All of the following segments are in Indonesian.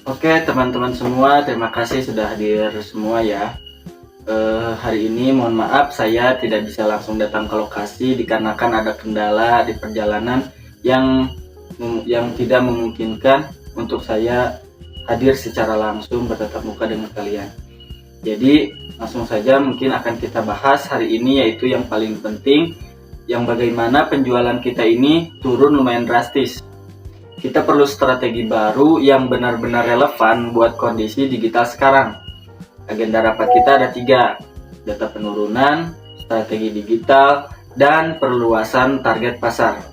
Oke teman-teman semua, terima kasih sudah hadir semua ya. Hari ini mohon maaf saya tidak bisa langsung datang ke lokasi dikarenakan ada kendala di perjalanan yang tidak memungkinkan untuk saya hadir secara langsung bertatap muka dengan kalian. Jadi langsung saja mungkin akan kita bahas hari ini, yaitu yang paling penting, yang bagaimana penjualan kita ini turun lumayan drastis. Kita perlu strategi baru yang benar-benar relevan buat kondisi digital sekarang. Agenda rapat kita ada 3, data penurunan, strategi digital, dan perluasan target pasar.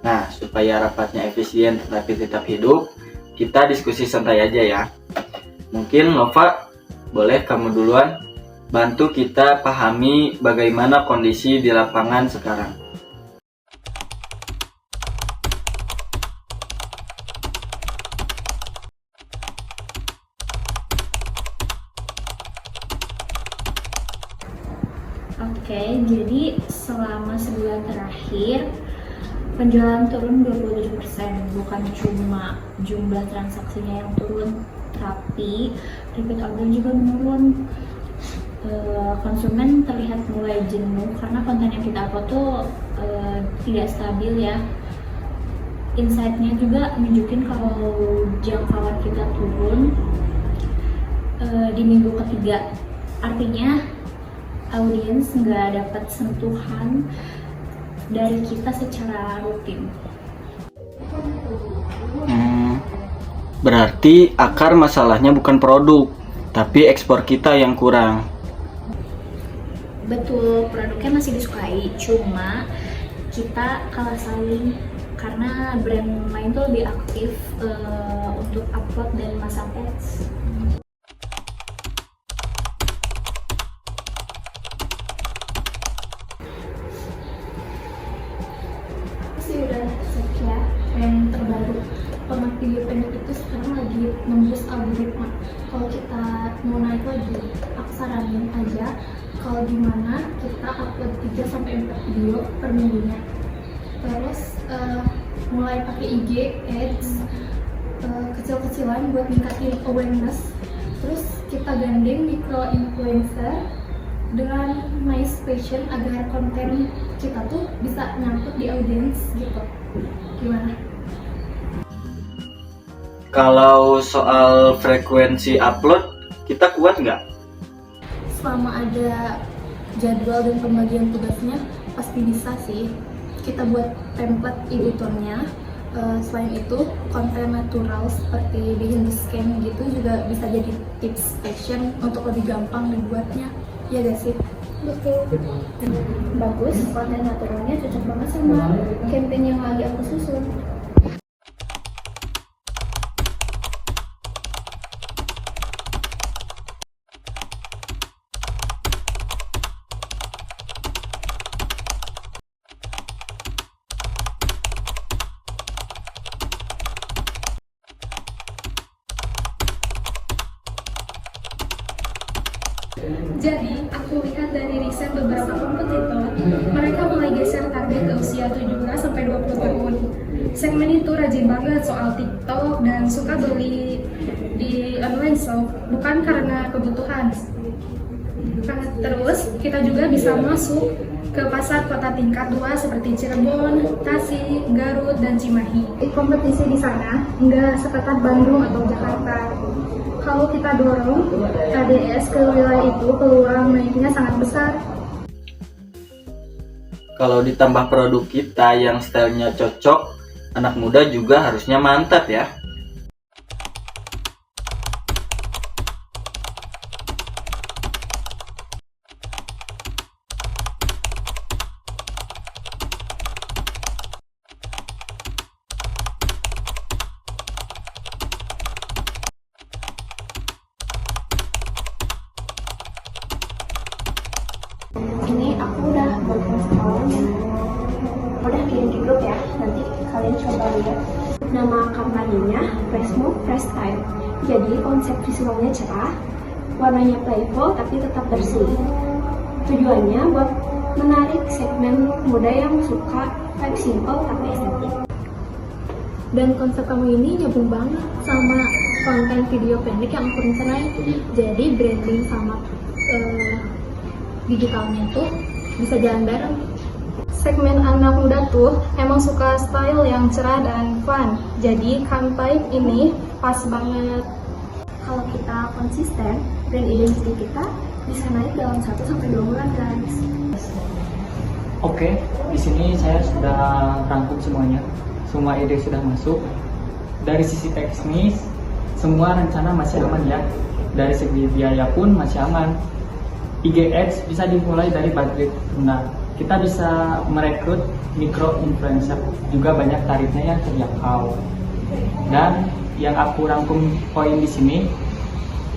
Nah, supaya rapatnya efisien tetapi tetap hidup, kita diskusi santai aja ya. Mungkin Nova, boleh kamu duluan bantu kita pahami bagaimana kondisi di lapangan sekarang. Oke, jadi selama sebulan terakhir penjualan turun 27%, bukan cuma jumlah transaksinya yang turun, tapi repeat order juga menurun. Konsumen terlihat mulai jenuh karena konten yang kita upload tuh tidak stabil ya. Insight-nya juga menunjukkan kalau jangkauan kita turun di minggu ketiga. Artinya audiens nggak dapat sentuhan dari kita secara rutin. Berarti akar masalahnya bukan produk, tapi ekspor kita yang kurang. Betul, produknya masih disukai, cuma kita kalah saing karena brand lain tuh lebih aktif untuk upload dan masang ads. Udah search ya, tren terbaru format video pendek itu sekarang lagi nembus algoritma. Kalau kita mau naik lagi, aku saranin aja kalau gimana kita upload 3-4 video per minggunya. Terus mulai pakai IG ads kecil-kecilan buat ningkatin awareness. Terus kita gandeng micro influencer dengan nice passion agar konten kita tuh bisa nyangkut di audiens gitu. Gimana? Kalau soal frekuensi upload, kita kuat nggak? Selama ada jadwal dan pembagian tugasnya, pasti bisa sih. Kita buat template editornya. Selain itu, konten natural seperti behind the scan gitu juga bisa jadi tips action untuk lebih gampang dibuatnya. Ya gak sih? Betul. Bagus, konten naturalnya cocok banget sama campaign yang lagi aku susun. Jadi, aku lihat dari riset beberapa kompetitor, mereka mulai geser target ke usia 17-20 tahun. Segmen itu rajin banget soal TikTok dan suka beli di online shop, bukan karena kebutuhan. Terus, kita juga bisa masuk ke pasar kota tingkat 2 seperti Cirebon, Tasik, Garut, dan Cimahi. Kompetisi di sana nggak seketat Bandung atau Jakarta. Kalau kita dorong ADS ke wilayah itu, peluang naiknya sangat besar. Kalau ditambah produk kita yang stylenya cocok, anak muda juga harusnya mantap ya. Ini aku udah menginstalnya, udah kirim di grup ya, nanti kalian coba lihat. Nama kampanyenya Fresh Move Fresh Style. Jadi konsep visualnya cerah, warnanya playful tapi tetap bersih. Tujuannya buat menarik segmen muda yang suka vibe simple tapi estetik. Dan konsep kamu ini nyambung banget sama konten video pendek yang aku rencanain. Jadi branding sama digitalnya tuh bisa jalan bareng. Segmen anak muda tuh emang suka style yang cerah dan fun. Jadi campaign ini pas banget. Kalau kita konsisten, brand identity kita bisa naik dalam 1-2 bulan, guys. Oke, di sini saya sudah rangkum semuanya. Semua ide sudah masuk. Dari sisi teknis, semua rencana masih aman ya. Dari segi biaya pun masih aman. IG Ads bisa dimulai dari budget rendah. Kita bisa merekrut micro influencer, juga banyak tarifnya yang terjangkau. Dan yang aku rangkum poin di sini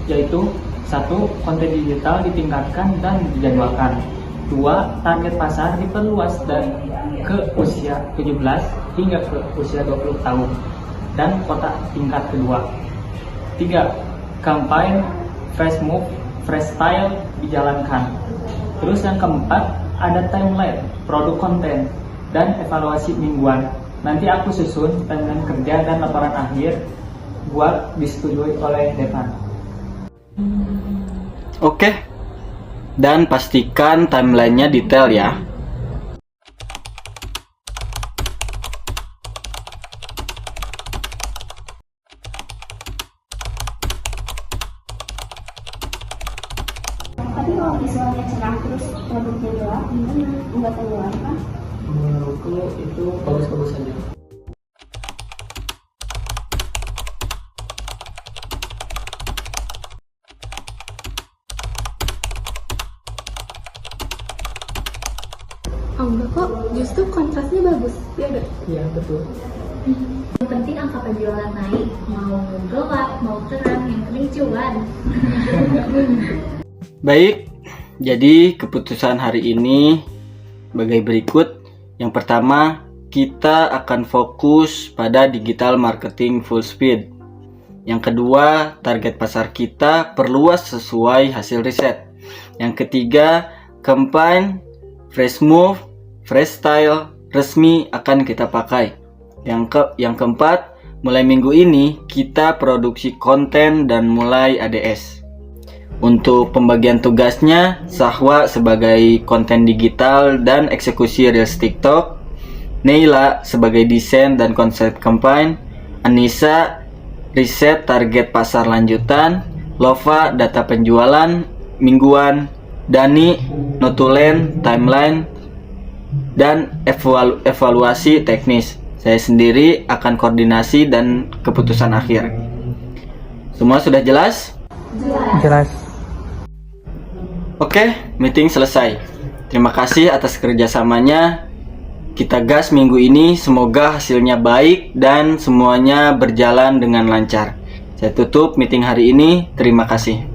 yaitu 1. Konten digital ditingkatkan dan dijadwalkan. 2. Target pasar diperluas dan ke usia 17 hingga ke usia 20 tahun dan kota tingkat kedua. 3. Campaign fresh move, fresh style dijalankan. Terus yang keempat, ada timeline, produk konten, dan evaluasi mingguan. Nanti aku susun timeline kerja dan laporan akhir buat disetujui oleh Devan. Oke, dan pastikan timelinenya detail ya. Tapi kalau visualnya cerah terus produknya gelap, gimana? Nggak keluar kan? Menurutku itu bagus-bagus saja. Oh enggak kok, justru kontrasnya bagus, ya enggak? Iya, betul. Yang penting angka penjualan naik, mau gelap, mau terang, yang penting cuan. Baik, jadi keputusan hari ini sebagai berikut. Yang pertama, kita akan fokus pada digital marketing full speed. Yang kedua, target pasar kita perluas sesuai hasil riset. Yang ketiga, campaign fresh move, fresh style resmi akan kita pakai. Yang keempat, mulai minggu ini kita produksi konten dan mulai ADS. Untuk pembagian tugasnya, Sahwa sebagai konten digital dan eksekusi Reels TikTok, Neila sebagai desain dan konsep campaign, Anissa riset target pasar lanjutan, Lova data penjualan mingguan, Dani notulen timeline dan evaluasi teknis. Saya sendiri akan koordinasi dan keputusan akhir. Semua sudah jelas? Jelas. Oke, meeting selesai. Terima kasih atas kerjasamanya. Kita gas minggu ini, semoga hasilnya baik dan semuanya berjalan dengan lancar. Saya tutup meeting hari ini. Terima kasih.